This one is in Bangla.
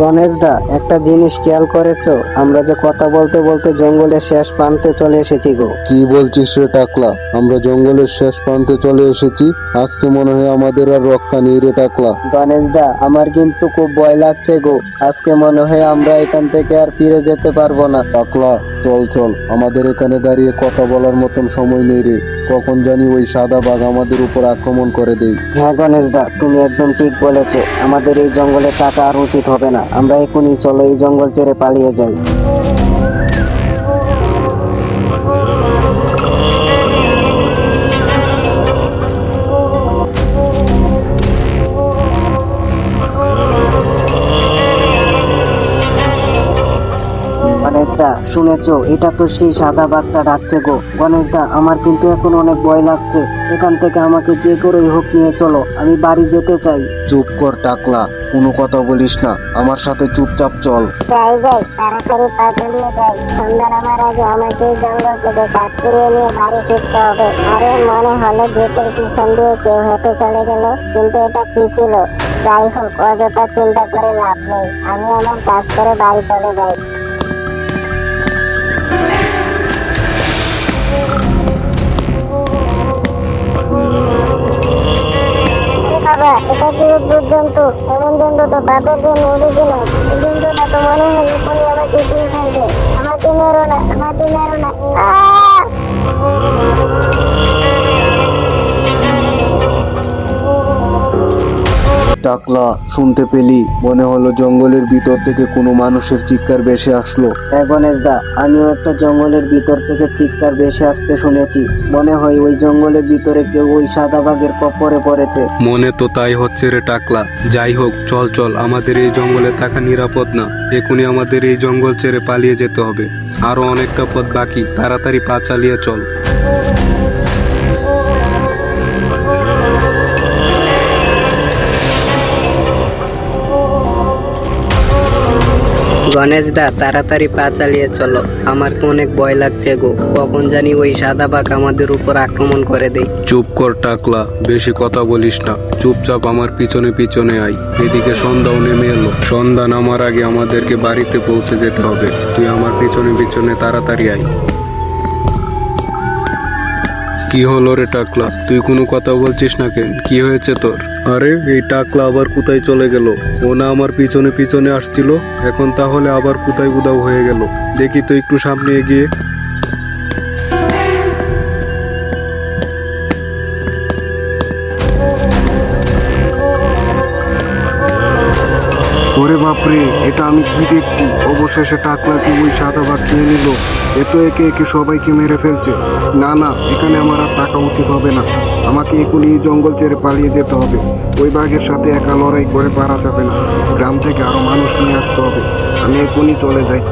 গণেশ দা, একটা জিনিস খেয়াল করেছো? আমরা যে কথা বলতে বলতে জঙ্গলের শেষ প্রান্তে চলে এসেছি গো। কি বলছিস রে টাকলা? আমরা জঙ্গলের শেষ প্রান্তে চলে এসেছি। আজকে মনে হয় আমাদের আর রক্ষা নেই রে টাকলা। গণেশ দা, আমার কিন্তু খুব ভয় লাগছে গো। আজকে মনে হয় আমরা এখান থেকে আর ফিরে যেতে পারবো না। টাকলা, চল চল, আমাদের এখানে দাঁড়িয়ে কথা বলার মতন সময় নেই রে। কখন জানি ওই সাদা বাঘ আমাদের উপর আক্রমণ করে দেয়। হ্যাঁ গণেশ দা, তুমি একদম ঠিক বলেছো। আমাদের এই জঙ্গলে থাকা আর উচিত হবে না। আমরা এখনই চলো এই জঙ্গল ছেড়ে পালিয়ে যাই। গণেশ দা, শুনেছো? এটা তো সেই সাদা বাঘটা ডাকছে গো। গণেশ দা, আমার কিন্তু এখন অনেক ভয় লাগছে। এখান থেকে আমাকে যে করেই হোক নিয়ে চলো, আমি বাড়ি যেতে চাই। চুপ কর টাকলা, কোনো কথা বলিস না, আমার সাথে চুপচাপ চল। যাই যাই, তাড়াতাড়ি পা চালিয়ে যাই। সন্ধ্যা নামার আগে আমাকে এই জঙ্গল থেকে কাঠ কুড়িয়ে নিয়ে বাড়ি ফিরতে হবে। আরে মনে হলো গেটের পিছন দিয়ে কেউ হেঁটে চলে গেল, কিন্তু এটা কি ছিল? যাই হোক, অযথা চিন্তা করে লাভ নেই। আমি আমার কাজ করে বাড়ি চলে যাই। আরে বাবা, এটা কি অদ্ভুত জন্তু? এমন জন্তু তো বাপের জন্য অরিজিনাল। এই জন্তুটা তো মনে হয় এখনই আমাকে দিয়ে ফেলবে। আমাকে মেরো না, আমাকে মেরো না। আহ! টাকলা, শুনতে পেলি? মনে হলো জঙ্গলের ভিতর থেকে কোনো মানুষের চিৎকার ভেসে আসলো। হ্যাঁ গণেশ দা, আমিও একটা জঙ্গলের ভিতর থেকে চিৎকার ভেসে আসতে শুনেছি। মনে হয় ওই জঙ্গলের ভিতরে কেউ ওই সাদা বাঘের কপরে পড়েছে। মনে তো তাই হচ্ছে রে টাকলা। যাই হোক, চল চল, আমাদের এই জঙ্গলে থাকা নিরাপদ না। এখনই আমাদের এই জঙ্গল ছেড়ে পালিয়ে যেতে হবে। আরো অনেকটা পথ বাকি, তাড়াতাড়ি পা চালিয়ে চল। গণেশ দা, তাড়াতাড়ি পা চালিয়ে চলো। আমার অনেক ভয় লাগছে গো। কখন জানি ওই সাদা বাঘ আমাদের উপর আক্রমণ করে দেয়। চুপ কর টাকলা, বেশি কথা বলিস না। চুপচাপ আমার পিছনে পিছনে আয়। এদিকে সন্ধ্যাও নেমে এলো। সন্ধ্যা নামার আগে আমাদেরকে বাড়িতে পৌঁছে যেতে হবে। তুই আমার পিছনে পিছনে তাড়াতাড়ি আয়। কি হলো রে টাকলা, তুই কোনো কথা বলছিস না কেন? কি হয়েছে তোর? আরে, এই টাকলা আবার কোথায় চলে গেল? ও না আমার পিছনে পিছনে আসছিল, এখন তাহলে আবার কোথায় উধাও হয়ে গেল? দেখি তো একটু সামনে এগিয়ে। ওরে বাপরে, এটা আমি কি দেখছি? অবশেষে টাকলাকে ওই সাদা বাঘ খেয়ে নিল। এ তো একে একে সবাইকে মেরে ফেলছে। না না, এখানে আমার আর থাকা উচিত হবে না। আমাকে এখনই এই জঙ্গল ছেড়ে পালিয়ে যেতে হবে। ওই বাঘের সাথে একা লড়াই করে পারা যাবে না। গ্রাম থেকে আরো মানুষ নিয়ে আসতে হবে। আমি এখনই চলে যাই।